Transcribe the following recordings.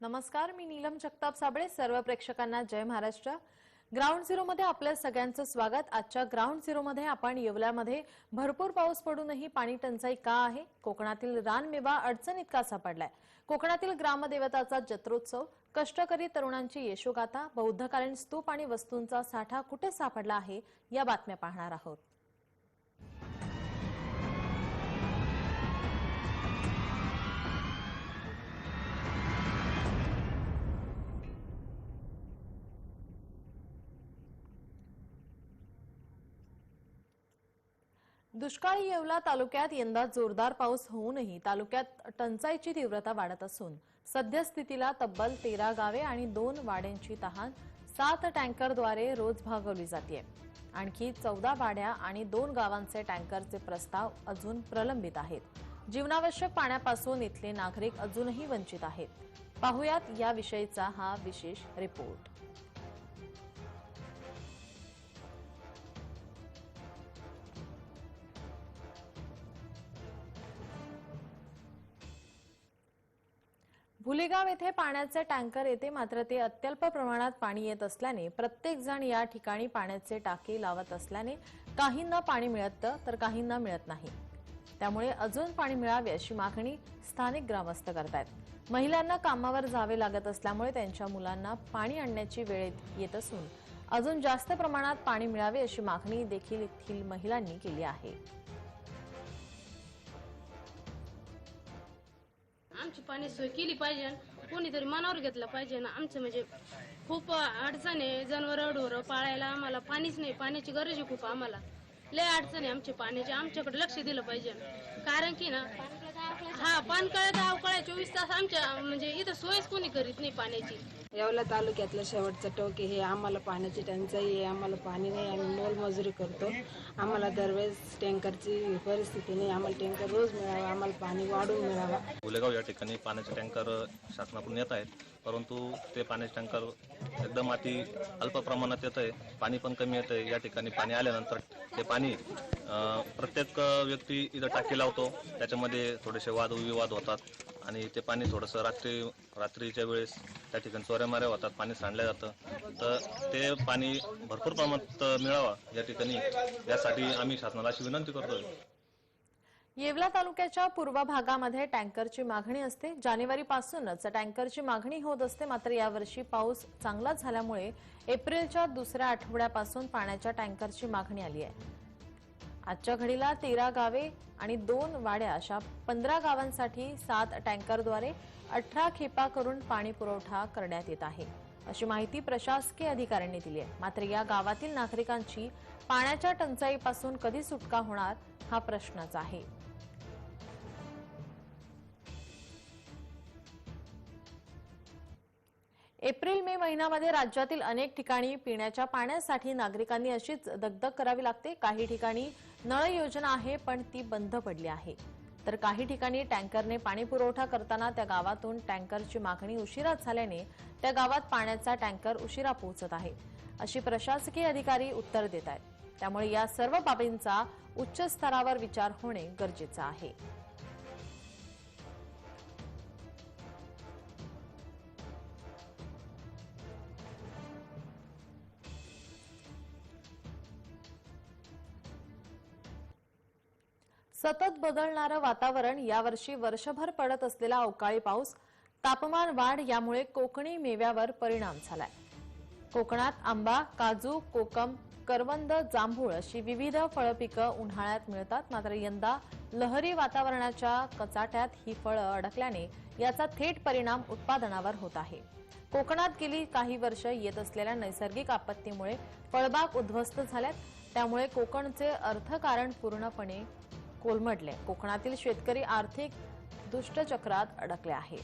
नमस्कार, मी नीलम जगताप साबळे. सर्व प्रेक्षकांना जय महाराष्ट्र. ग्राउंड झिरो मध्ये आपल्या सगळ्यांचं स्वागत. आजच्या ग्राउंड झिरो मध्ये आपण येवल्यामध्ये भरपूर पाऊस पडूनही पाणी टंचाई का आहे, कोकणातील रानमेवा अडचणीत का सापडलाय, कोकणातील ग्रामदेवताचा जत्रोत्सव, कष्टकरी तरुणांची यशोगाथा, बौद्धकालीन स्तूप आणि वस्तूंचा साठा कुठे सापडला आहे, या बातम्या पाहणार आहोत. दुष्काळी येवला तालुक्यात यंदा जोरदार पाऊस होऊनही तालुक्यात टंचाईची तीव्रता वाढत असून सद्यस्थितीला तब्बल 13 गावे आणि 2 वाड्यांची तहान 7 टँकरद्वारे रोज भागवली जाते. आणखी 14 वाड्या आणि 2 गावांचे टँकरचे प्रस्ताव अजून प्रलंबित आहेत. जीवनावश्यक पाण्यापासून इथले नागरिक अजूनही वंचित आहेत. पाहुयात याविषयीचा हा विशेष रिपोर्ट. भुलेगाव येथे पाण्याचे टँकर येते, मात्र ते अत्यल्प प्रमाणात पाणी येत असल्याने प्रत्येक जण या ठिकाणी पाण्याचे टाके लावत असल्याने काहींना पाणी मिळतं तर काहींना मिळत नाही. त्यामुळे अजून पाणी मिळावे अशी मागणी स्थानिक ग्रामस्थ करतात. महिलांना कामावर जावे लागत असल्यामुळे त्यांच्या मुलांना पाणी आणण्याची वेळ येत असून अजून जास्त प्रमाणात पाणी मिळावे अशी मागणी देखील येथील महिलांनी केली आहे. आमची पाणी सोय केली पाहिजे, कोणीतरी मनावर घेतलं पाहिजे ना. आमचं म्हणजे खूप अडचण आहे, जनावर ढोरं पाळायला आम्हाला पाणीच नाही. पाण्याची गरज आहे खूप, आम्हाला लय अडचण आहे आमची पाण्याची. आमच्याकडे लक्ष दिलं पाहिजे, कारण की ना पानकळ्यात अवकाळ्या 24 तास आमच्या म्हणजे इथं सोयच कोणी करीत नाही पाण्याची. येवला तालुक्यातलं शेवटचं टोक हे आम्हाला पाण्याची टंचाई आहे. आम्हाला पाणी नाही, आम्ही मोलमजुरी करतो. आम्हाला दरवेळेस टँकरची परिस्थिती नाही. आम्हाला टँकर रोज मिळावा, आम्हाला पाणी वाढून मिळावा. भुलेगाव या ठिकाणी पाण्याचे टँकर शासनाकडून येत आहेत, परंतु ते पाण्याचे टँकर एकदम अल्प प्रमाणात येत आहे. पाणी पण कमी येत आहे. या ठिकाणी पाणी आल्यानंतर ते पाणी प्रत्येक व्यक्ती इथं टाकी लावतो, त्याच्यामध्ये थोडेसे वादविवाद होतात आणि ते पाणी थोडंसं रात्रीच्या वेळेस त्या ठिकाणी चोऱ्यामाऱ्या होतात, पाणी सांडलं जातं. तर ते पाणी भरपूर प्रमाणात मिळावा या ठिकाणी, यासाठी आम्ही शासनाला अशी विनंती करतोय. येवला तालुक्याच्या पूर्व भागामध्ये टँकरची मागणी असते. जानेवारीपासूनच टँकरची मागणी होत असते, मात्र यावर्षी पाऊस चांगला झाल्यामुळे एप्रिलच्या दुसऱ्या आठवड्यापासून पाण्याच्या टँकरची मागणी आली आहे. आजच्या घडीला 13 गावे आणि 2 वाड्या अशा 15 गावांसाठी 7 टँकरद्वारे 18 खेपा करून पाणी पुरवठा करण्यात येत आहे, अशी माहिती प्रशासकीय अधिकाऱ्यांनी दिली आहे. मात्र या गावातील नागरिकांची पाण्याच्या टंचाईपासून कधी सुटका होणार हा प्रश्नच आहे. एप्रिल मे महिन्यामध्ये राज्यातील अनेक ठिकाणी पिण्याच्या पाण्यासाठी नागरिकांनी अशीच दगदग करावी लागते. काही ठिकाणी नळ योजना आहे, पण ती बंद पडली आहे. तर काही ठिकाणी टँकरने पाणी पुरवठा करताना त्या गावातून टँकरची मागणी उशिरा झाल्याने त्या गावात पाण्याचा टँकर उशिरा पोहोचत आहे, अशी प्रशासकीय अधिकारी उत्तर देत आहेत. त्यामुळे या सर्व बाबींचा उच्च स्तरावर विचार होणे गरजेचे आहे. सतत बदलणारं वातावरण, यावर्षी वर्षभर पडत असलेला अवकाळी पाऊस, तापमान वाढ यामुळे कोकणी मेव्यावर परिणाम झालाय. कोकणात आंबा, काजू, कोकम, करवंद, जांभूळ अशी विविध फळपिकं उन्हाळ्यात मिळतात. मात्र यंदा लहरी वातावरणाच्या कचाट्यात ही फळं अडकल्याने याचा थेट परिणाम उत्पादनावर होत आहे. कोकणात गेली काही वर्ष येत असलेल्या नैसर्गिक आपत्तीमुळे फळबाग उद्ध्वस्त झाल्यात. त्यामुळे कोकणचे अर्थकारण पूर्णपणे कोलमडले. कोकणातील शेतकरी आर्थिक दुष्टचक्रात अडकले आहेत.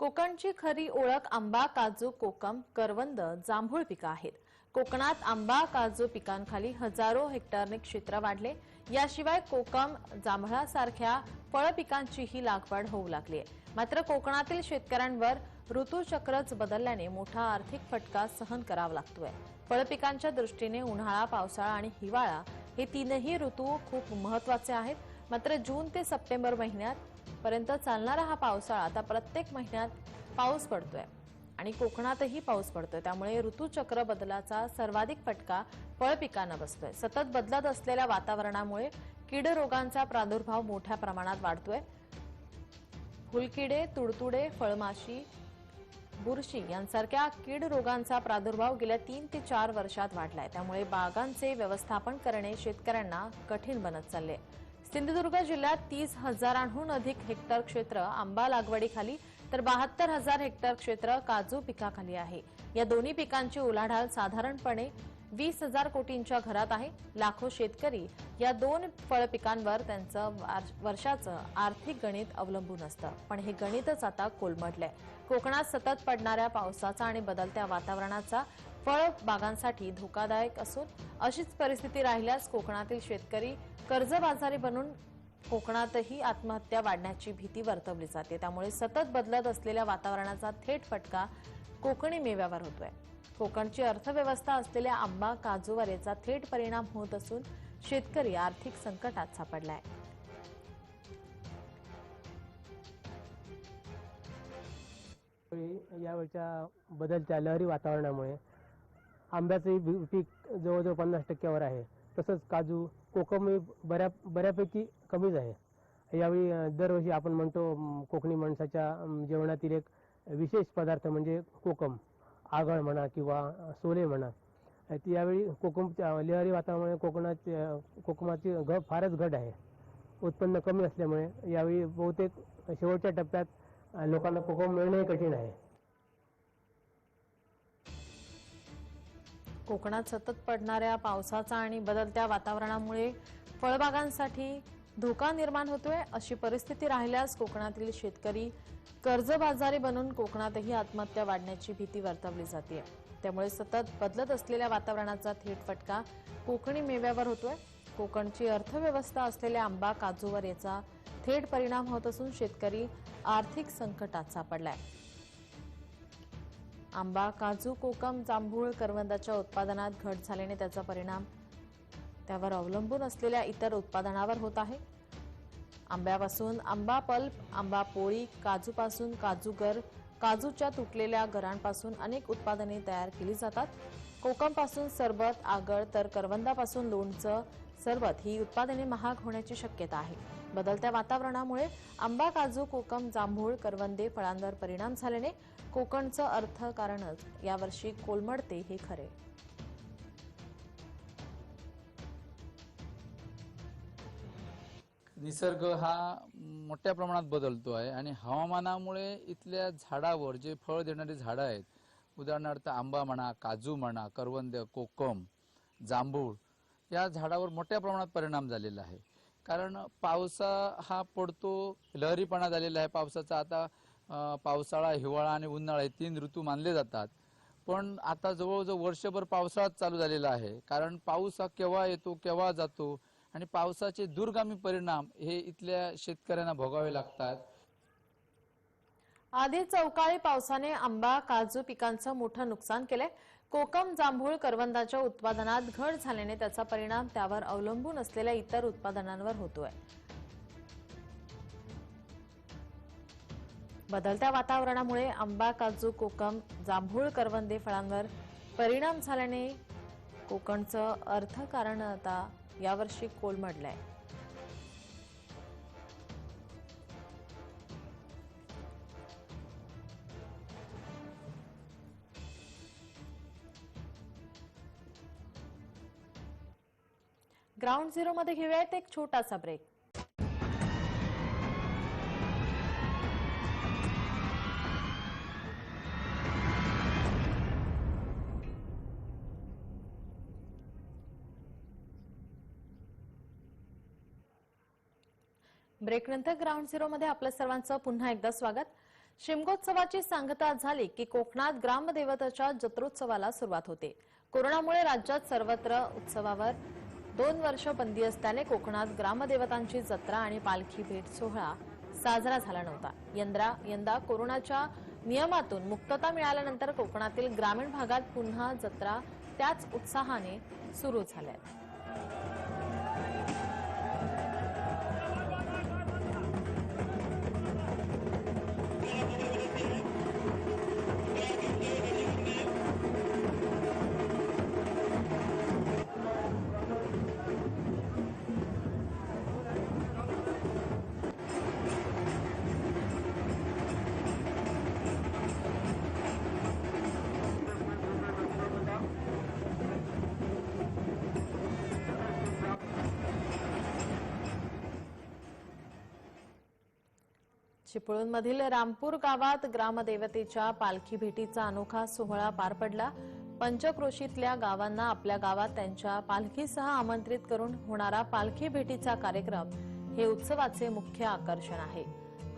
कोकणची खरी ओळख आंबा, काजू, कोकम, करवंद, जांभूळ पिकं आहेत. कोकणात आंबा, काजू पिकांखाली हजारो हेक्टरने क्षेत्र वाढले. याशिवाय कोकम, जांभळासारख्या फळपिकांचीही लागवड होऊ लागली आहे. मात्र कोकणातील शेतकऱ्यांवर ऋतुचक्रच बदलल्याने मोठा आर्थिक फटका सहन करावा लागतोय. फळपिकांच्या दृष्टीने उन्हाळा, पावसाळा आणि हिवाळा हे तीनही ऋतू खूप महत्त्वाचे आहेत. मात्र जून ते सप्टेंबर महिन्यात पर्यंत चालणारा हा पावसाळा आता प्रत्येक महिन्यात पाऊस पडतोय आणि कोकणातही पाऊस पडतोय. त्यामुळे ऋतुचक्र बदलाचा सर्वाधिक फटका फळ पिकांना बसतोय. सतत बदलत असलेल्या वातावरणामुळे कीड रोगांचा प्रादुर्भाव मोठ्या प्रमाणात वाढतोय. फुलकिडे, तुडतुडे, फळमाशी, बुरशी यांसारख्या कीड रोगांचा प्रादुर्भाव गेल्या 3 ते 4 वर्षात वाढलाय. त्यामुळे बागांचे व्यवस्थापन करणे शेतकऱ्यांना कठीण बनत चालले. सिंधुदुर्ग जिल्ह्यात 30,000हून अधिक हेक्टर क्षेत्र आंबा लागवडीखाली तर 72,000 हेक्टर क्षेत्र काजू पिकाखाली आहे. या दोन्ही पिकांची उलाढाल साधारणपणे 20,000 कोटींच्या घरात आहे. लाखो शेतकरी या दोन फळ पिकांवर त्यांचं वर्षाचं आर्थिक गणित अवलंबून असतं. पण हे गणितच आता कोलमडलंय. कोकणात सतत पडणाऱ्या पावसाचा आणि बदलत्या वातावरणाचा फळ बागांसाठी धोकादायक असून अशीच परिस्थिती राहिल्यास कोकणातील शेतकरी कर्जबाजारी बनून कोकणातही आत्महत्या वाढण्याची भीती वर्तवली जाते. त्यामुळे सतत बदलत असलेल्या वातावरणाचा थेट फटका कोकणी मेव्यावर होतोय. कोकणची अर्थव्यवस्था असलेल्या आंबा काजूवर याचा थेट परिणाम होत असून शेतकरी आर्थिक संकटात सापडलाय. यावेळच्या बदलत्या लहरी वातावरणामुळे आंब्याचे पीक जवळजवळ 50% आहे. तसंच काजू, कोकम बऱ्यापैकी कमीच आहे. यावेळी दरवर्षी आपण म्हणतो कोकणी माणसाच्या जेवणातील एक विशेष पदार्थ म्हणजे कोकम, आगळ म्हणा किंवा सोले म्हणा. यावेळी कोकमच्या लहरी वातावरणामुळे कोकमाची फारच घट आहे. उत्पन्न कमी असल्यामुळे यावेळी बहुतेक शेवटच्या टप्प्यात लोकांना कोकम मिळणे कठीण आहे. कोकणात सतत पडणाऱ्या पावसाचा आणि बदलत्या वातावरणामुळे फळबागांसाठी धोका निर्माण होतोय. अशी परिस्थिती राहिल्यास कोकणातील शेतकरी कर्जबाजारी बनून कोकणातही आत्महत्या वाढण्याची भीती वर्तवली जाते. त्यामुळे सतत बदलत असलेल्या वातावरणाचा थेट फटका कोकणी मेव्यावर होतोय. कोकणची अर्थव्यवस्था असलेल्या आंबा काजूवर याचा थेट परिणाम होत असून शेतकरी आर्थिक संकटात सापडलाय. आंबा, काजू, कोकम, जांभूळ, करवंदाच्या उत्पादनात घट झाल्याने त्याचा परिणाम त्यावर अवलंबून असलेल्या इतर उत्पादनावर होत आहे. आंब्यापासून आंबा पल्प, आंबा पोळी, काजूपासून काजूगर, काजूच्या तुटलेल्या गरांपासून अनेक उत्पादने तयार केली जातात. कोकमपासून सरबत, आगळ तर करवंदापासून लोणचं, सरबत ही उत्पादने महाग होण्याची शक्यता आहे. बदलत्या वातावरणामुळे आंबा, काजू, कोकम, जांभूळ, करवंदे फळांवर परिणाम झाल्याने कोकणचं अर्थकारणच यावर्षी कोलमडते हे खरे. निसर्ग हा मोठ्या प्रमाणात बदलतो आहे आणि हवामानामुळे इथल्या झाडावर जे फळ देणारी झाडं आहेत, उदाहरणार्थ आंबा म्हणा, काजू म्हणा, करवंद, कोकम, जांभूळ या झाडावर मोठ्या प्रमाणात परिणाम झालेला आहे. कारण पावसा हा पडतो, लहरीपणा झालेला आहे पावसाचा. आता पावसाळा, हिवाळा आणि उन्हाळा हे 3 ऋतू मानले जातात. पण आता जवळजवळ वर्षभर पावसाळाच चालू झालेला आहे. कारण पाऊस हा केव्हा येतो केव्हा जातो आणि पावसाचे दूरगामी परिणाम हे इथल्या शेतकऱ्यांना भोगावे लागतात. आधीच अवकाळी पावसाने आंबा, काजू पिकांचं मोठं नुकसान केलंय. कोकम, जांभूळ, करवंदाच्या उत्पादनात घट झाल्याने त्याचा परिणाम त्यावर अवलंबून असलेल्या इतर उत्पादनांवर होतोय. बदलत्या वातावरणामुळे आंबा, काजू, कोकम, जांभूळ, करवंदे फळांवर परिणाम झाल्याने कोकणचं अर्थकारण आता यावर्षी कोलमडलंय. ग्राउंड झिरो मध्ये घेऊयात एक छोटासा ब्रेक. ब्रेकनंतर ग्राउंड झिरो मध्ये आपल्या सर्वांचं पुन्हा एकदा स्वागत. शिमगोत्सवाची सांगता झाली की कोकणात ग्रामदेवतेच्या जत्रोत्सवाला सुरुवात होते. कोरोनामुळे राज्यात सर्वत्र उत्सवावर 2 वर्ष बंदी असल्याने कोकणात ग्रामदेवतांची जत्रा आणि पालखी भेट सोहळा साजरा झाला नव्हता. यंदा कोरोनाच्या नियमातून मुक्तता मिळाल्यानंतर कोकणातील ग्रामीण भागात पुन्हा जत्रा त्याच उत्साहाने सुरू झाल्या. चिपळूणमधील रामपूर गावात ग्रामदेवतेच्या पालखी भेटीचा अनोखा सोहळा पार पडला। पंचक्रोशीतल्या गावांना आपल्या गावात त्यांच्या पालखीसह आमंत्रित करून होणारा पालखी भेटीचा कार्यक्रम हे उत्सवाचे मुख्य आकर्षण आहे।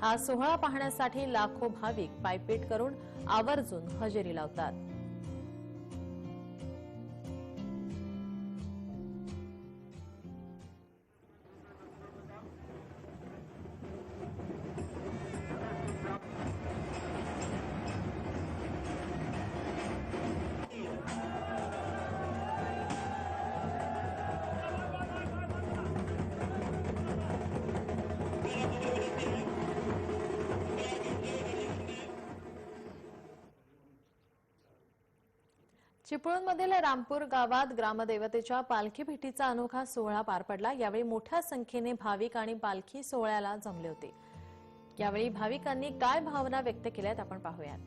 हा सोहळा पाहण्यासाठी लाखो भाविक पायपीट करून आवर्जून हजेरी लावतात। चिपळूणमधील रामपूर गावात ग्रामदेवतेच्या पालखी भेटीचा अनोखा सोहळा पार पडला। यावेळी मोठ्या संख्येने भाविक आणि पालखी सोहळ्याला जमले होते। यावेळी भाविकांनी काय भावना व्यक्त केल्यात आपण पाहूयात।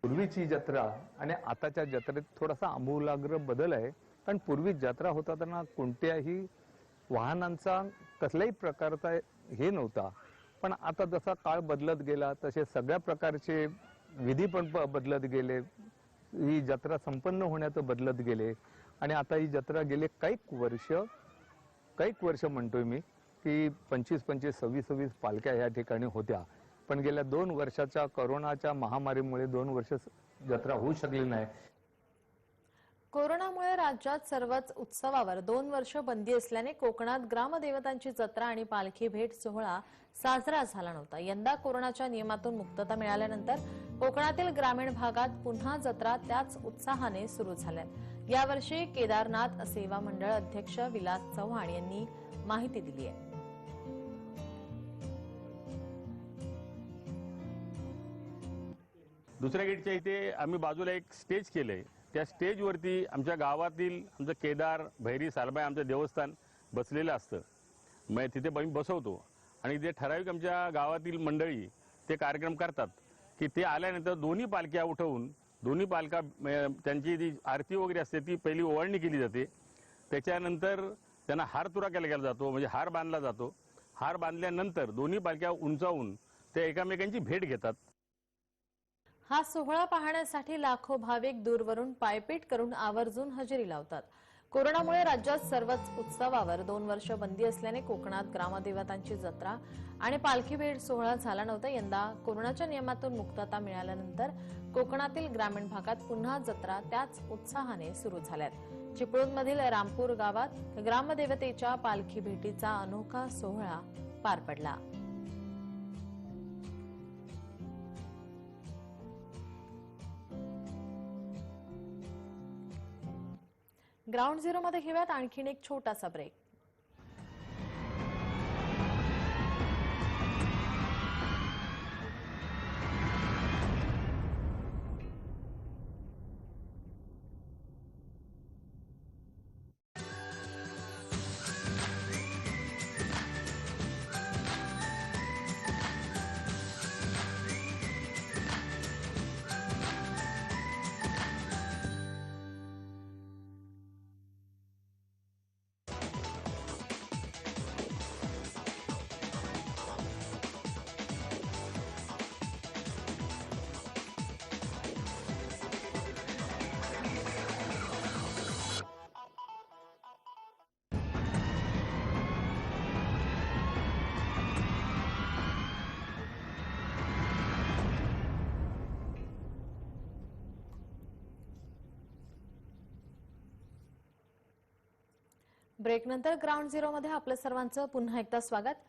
पूर्वीची जत्रा आणि आताच्या जत्रेत थोडासा आमूलाग्र बदल आहे। कारण पूर्वी जत्रा होताना कोणत्याही वाहनांचा कसल्याही प्रकारचा हे नव्हता, पण आता जसा काळ बदलत गेला तसे सगळ्या प्रकारचे विधी पण बदलत गेले। ही जत्रा संपन्न होण्याचं बदलत गेले आणि आता ही जत्रा गेले काही वर्ष म्हणतोय मी की 25-25, 26-26 पालख्या या ठिकाणी होत्या, पण गेल्या 2 वर्षाच्या कोरोनाच्या महामारीमुळे 2 वर्ष जत्रा होऊ शकली नाही। कोरोनामुळे राज्यात सर्वच उत्सवावर 2 वर्ष बंदी असल्याने कोकणात ग्रामदेवतांची जत्रा आणि पालखी भेट सोहळा साजरा झाला नव्हता। यंदा कोरोनाच्या नियमातून मुक्तता मिळाल्यानंतर कोकणातील ग्रामीण भागात पुन्हा जत्रा त्याच उत्साहाने सुरू झाल्या। यावर्षी केदारनाथ सेवा मंडळ अध्यक्ष विलास चव्हाण यांनी माहिती दिली आहे। दुसऱ्या गेटच्या इथे आम्ही बाजूला एक स्टेज केलंय। त्या स्टेजवरती आमच्या गावातील आमचं केदार, भैरी, सालबाई आमचं देवस्थान बसलेलं असतं। मग तिथे आम्ही बसवतो आणि ते ठराविक आमच्या गावातील मंडळी ते कार्यक्रम करतात की ते आल्यानंतर दोन्ही पालख्या उठवून दोन्ही पालख्या त्यांची जी आरती वगैरे असते ती पहिली ओवाळणी केली जाते। त्याच्यानंतर त्यांना हार तुरा केला जातो, म्हणजे हार बांधला जातो। हार बांधल्यानंतर दोन्ही पालख्या उंचावून ते एकमेकांची भेट घेतात। हा सोहळा पाहण्यासाठी लाखो भाविक दूरवरून पायपीट करून आवर्जून हजेरी लावतात। कोरोनामुळे राज्यात सर्वच उत्सवावर 2 वर्ष बंदी असल्याने कोकणात ग्रामदेवतांची जत्रा आणि पालखी भेट सोहळा झाला नव्हता। यंदा कोरोनाच्या नियमातून मुक्तता मिळाल्यानंतर कोकणातील ग्रामीण भागात पुन्हा जत्रा त्याच उत्साहाने सुरू झाल्यात। चिपळूणमधील रामपूर गावात ग्रामदेवतेच्या पालखी भेटीचा अनोखा सोहळा पार पडला। ग्राउंड झिरो मध्ये घेऊयात आणखीन एक छोटासा ब्रेक। ब्रेकनंतर ग्राउंड झिरो मध्ये आपलं सर्वांचं पुन्हा एकदा स्वागत।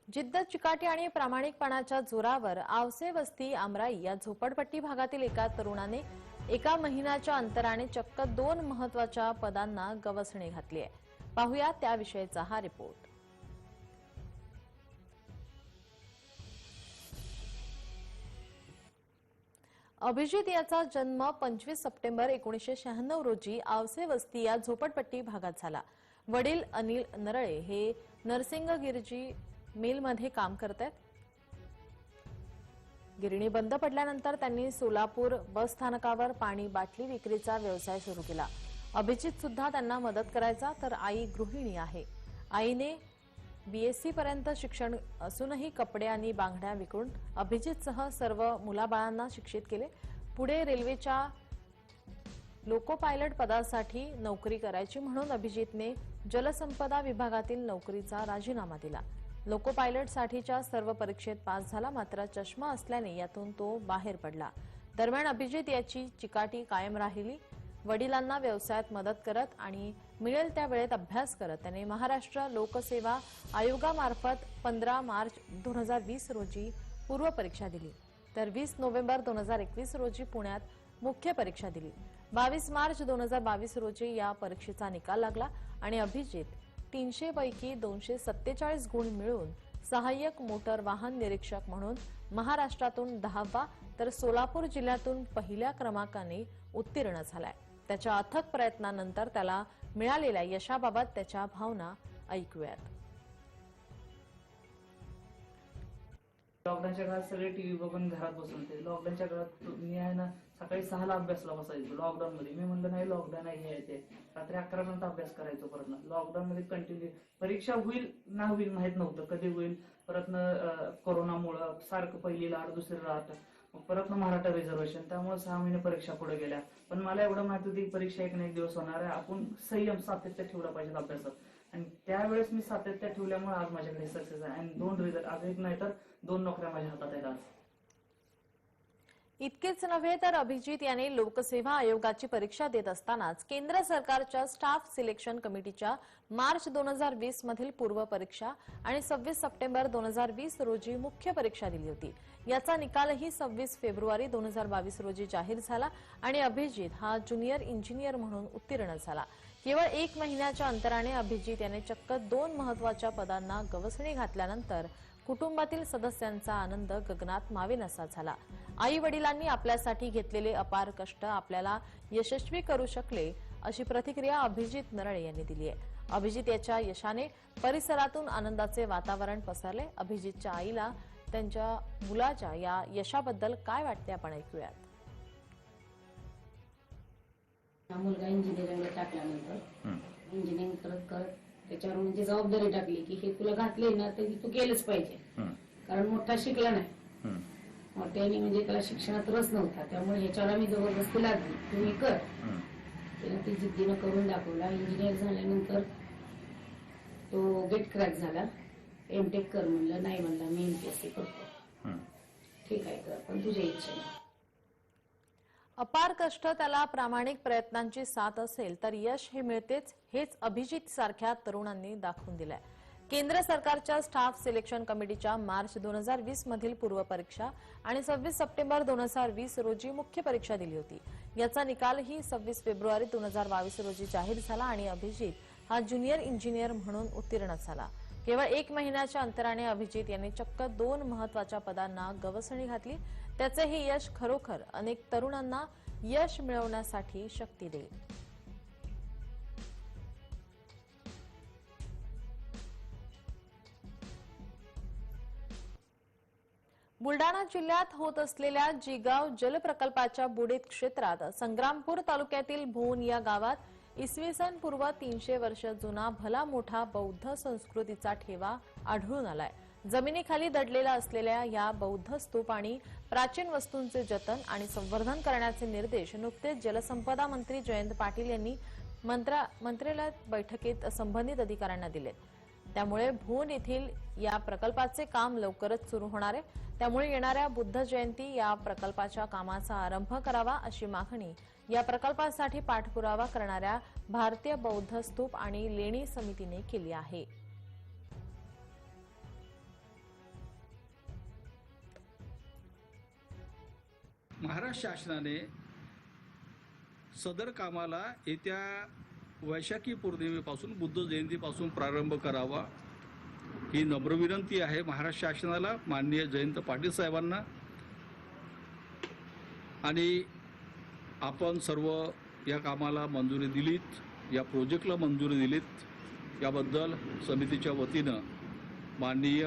जिद्द, चिकाटी आणि प्रामाणिकपणाच्या जोरावर आवसे वस्ती आमराई या झोपडपट्टी भागातील एका तरुणाने एका महिन्याच्या अंतराने चक्क 2 महत्त्वाच्या पदांना गवसणी घातली आहे। पाहूया त्याविषयीचा हा रिपोर्ट। अभिजित याचा जन्म 25 सप्टेंबर 1996 रोजी आवसे वस्ती या झोपडपट्टी भागात झाला। वडील अनिल नरळे हे नरसिंग गिरजी मिलमध्ये काम करतात। गिरणी बंद पडल्यानंतर त्यांनी सोलापूर बस स्थानकावर पाणी बाटली विक्रीचा व्यवसाय सुरू केला। अभिजित सुद्धा त्यांना मदत करायचा, तर आई गृहिणी आहे आईने BSc पर्यंत शिक्षण असूनही कपडे आणि बांगड्या विकून अभिजितसह सर्व मुलाबाळांना शिक्षित केले. पुढे रेल्वेच्या लोको पायलट पदासाठी नोकरी करायची म्हणून अभिजितने जलसंपदा विभागातील नोकरीचा राजीनामा दिला. लोको पायलटसाठीच्या सर्व परीक्षेत पास झाला, मात्र चष्मा असल्याने यातून तो बाहेर पडला. दरम्यान अभिजित याची चिकाटी कायम राहिली. वडिलांना व्यवसायात मदत करत आणि मिळेल त्या वेळेत अभ्यास करत त्याने महाराष्ट्र लोकसेवा आयोगामार्फत 15 मार्च 2020 रोजी पूर्व परीक्षा दिली, तर 20 नोव्हेंबर 2021 रोजी पुण्यात मुख्य परीक्षा दिली. 22 मार्च 2022 रोजी या परीक्षेचा निकाल लागला आणि अभिजित 300 पैकी 247 गुण मिळवून सहाय्यक मोटर वाहन निरीक्षक म्हणून महाराष्ट्रातून 10वा तर सोलापूर जिल्ह्यातून पहिल्या क्रमांकाने उत्तीर्ण झालाय. त्याच्या अथक प्रयत्नानंतर त्याला मिळालेल्या यशाबाबत त्याच्या भावना ऐकूयात. लॉकडाऊनच्या काळात सगळे टीव्ही बघून घरात बसून होते. लॉकडाऊनच्या काळात मी आहे ना सकाळी 6ला अभ्यासला बसायचो लॉकडाऊन मध्ये. मी म्हणलं नाही लॉकडाऊन आहे हे ते रात्री 11 पर्यंत अभ्यास करायचो. परत लॉकडाऊन मध्ये कंटिन्यू परीक्षा होईल ना होईल माहित नव्हतं कधी होईल. परत कोरोनामुळं सारखं पहिली लाट दुसरी लाट परत मराठा रिझर्वेशन त्यामुळे 6 महिने परीक्षा पुढे गेल्या. पण मला एवढं माहिती होती परीक्षा एक ना एक दिवस होणार आहे. आपण संयम सातत्य ठेवला पाहिजे अभ्यासात आणि त्यावेळेस मी सातत्य ठेवल्यामुळे आज माझ्याकडे सक्सेस आहे. आणि 2 रिझल्ट आज एक नाही तर 2 नोकऱ्या माझ्या हातात आहेत आज. इतकेच नव्हे तर अभिजित याने लोकसेवा आयोगाची परीक्षा देत असतानाच केंद्र सरकारच्या स्टाफ सिलेक्शन कमिटीच्या मार्च 2020 मधील पूर्व परीक्षा आणि 26 सप्टेंबर 2020 रोजी मुख्य परीक्षा दिली होती. याचा निकालही 26 फेब्रुवारी 2022 रोजी जाहीर झाला आणि अभिजित हा ज्युनियर इंजिनियर म्हणून उत्तीर्ण झाला. केवळ 1 महिन्याच्या अंतराने अभिजित याने चक्क 2 महत्वाच्या पदांना गवसणी घातल्यानंतर कुटुंबातील सदस्यांचा आनंद गगनात मावेनासा झाला. आई वडिलांनी आपल्यासाठी घेतलेले अपार कष्ट आपल्याला यशस्वी करू शकले अशी प्रतिक्रिया अभिजित नरळे यांनी दिली आहे. अभिजित याच्या यशाने परिसरातून आनंदाचे वातावरण पसरले. अभिजितच्या आईला त्यांच्या मुलाच्या या यशाबद्दल काय वाटते आपण ऐकूयात. हा मुलगा इंजिनिअरिंगला टाकल्यानंतर इंजिनिअरिंग करत करत त्याच्यावर म्हणजे जबाबदारी टाकली की हे तुला घातले ना तर तू केलंच पाहिजे. कारण मोठा शिकला नाही, मोठ्याने म्हणजे त्याला शिक्षणात रस नव्हता, त्यामुळे ह्याच्यावर आम्ही जबरदस्ती लागली तुम्ही कर. त्याने ती जिद्दीनं करून दाखवला. इंजिनियर झाल्यानंतर तो गेट क्रॅक झाला. एमटेक कर म्हणलं, नाही म्हणला मी MPSC करतो. ठीक आहे कर पण तुझ्या इच्छेने. अपार कष्ट त्याला प्रामाणिक प्रयत्नांची साथ असेल तर यश हे मिळतेच, हेच अभिजित सारख्या तरुणांनी दाखवून दिलंय. केंद्र सरकारच्या स्टाफ सिलेक्शन कमिटीच्या मार्च 2020 मधील पूर्व परीक्षा आणि 26 सप्टेंबर 2020 रोजी मुख्य परीक्षा दिली होती. याचा निकालही 26 फेब्रुवारी 2022 रोजी जाहीर झाला आणि अभिजित हा ज्युनियर इंजिनियर म्हणून उत्तीर्ण झाला. केवळ 1 महिन्याच्या अंतराने अभिजित यांनी चक्क 2 महत्वाच्या पदांना गवसणी घातली. त्याचे हे यश खरोखर अनेक तरुणांना यश मिळवण्यासाठी शक्ती देईल. बुलडाणा जिल्ह्यात होत असलेल्या जिगाव जलप्रकल्पाच्या बुडीत क्षेत्रात संग्रामपूर तालुक्यातील भोन या गावात इसवी सन पूर्व 300 वर्ष जुना भला मोठा बौद्ध संस्कृतीचा ठेवा आढळून आलाय. जमिनीखाली दडलेला असलेल्या या बौद्ध स्तूप आणि प्राचीन वस्तूंचे जतन आणि संवर्धन करण्याचे निर्देश नुकतेच जलसंपदा मंत्री जयंत पाटील यांनी मंत्रालयात बैठकीत संबंधित अधिकाऱ्यांना दिले. त्यामुळे भोन येथील या प्रकल्पाचे काम लवकरच सुरू होणार आहे. त्यामुळे येणाऱ्या बुद्ध जयंती या प्रकल्पाच्या कामाचा आरंभ करावा अशी मागणी या प्रकल्पासाठी पाठपुरावा करणाऱ्या भारतीय बौद्ध स्तूप आणि लेणी समितीने केली आहे. महाराष्ट्र शासनाने सदर कामाला येत्या वैशाखी पौर्णिमेपासून बुद्ध जयंतीपासून प्रारंभ करावा ही नम्र विनंती आहे महाराष्ट्र शासनाला, माननीय जयंत पाटील साहेबांना. आणि आपण सर्व या कामाला मंजुरी दिलीत, या प्रोजेक्टला मंजुरी दिलीत, याबद्दल समितीच्या वतीनं माननीय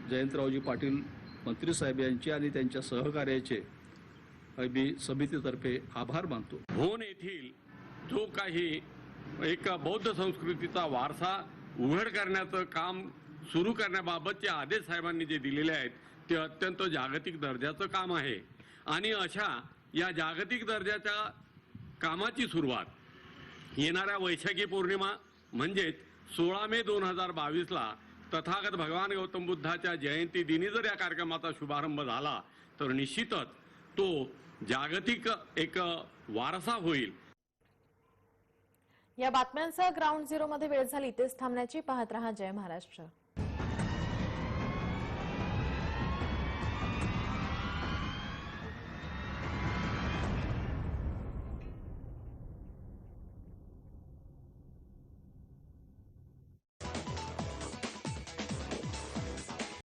जयंतरावजी पाटील मंत्री साहेब यांचे आणि त्यांच्या सहकार्याचे मी समितीतर्फे आभार मानतो. भोन येथील जो काही एक बौद्ध संस्कृतीचा वारसा उघड करण्याचं काम सुरू करण्याबाबतचे आदेश साहेबांनी जे दिलेले आहेत ते अत्यंत जागतिक दर्जाचं काम आहे आणि अशा या जागतिक दर्जाच्या कामाची सुरुवात येणाऱ्या वैशाखी पौर्णिमा म्हणजेच 16 मे 2022ला तथागत भगवान गौतम बुद्धाच्या जयंती दिनी जर या कार्यक्रमाचा शुभारंभ झाला तर निश्चितच तो जागतिक एक वारसा होईल. या बातम्यांसह ग्राउंड झिरो मध्ये वेळ झाली तेच थांबण्याची. पाहत रहा जय महाराष्ट्र.